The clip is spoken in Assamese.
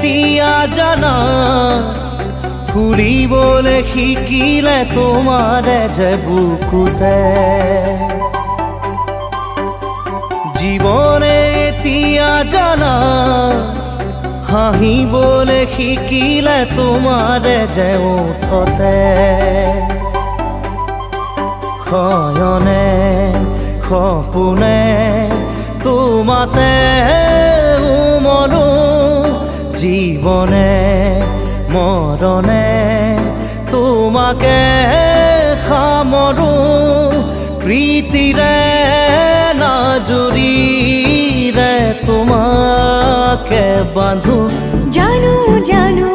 এতিয়া জানা ফুৰিবলৈ শিকিলে তোমাৰে যে বুকুতে জীৱনে এতিয়া জানা হাঁহিবলৈ শিকিলে তোমাৰে যে ওঠতে শয়নে সপোনে তোমাতে উমলো জীৱনে মৰণে তোমাকে সামৰো প্ৰীতিৰে নাজুৰিৰে তোমাকে বান্ধো জানো জানো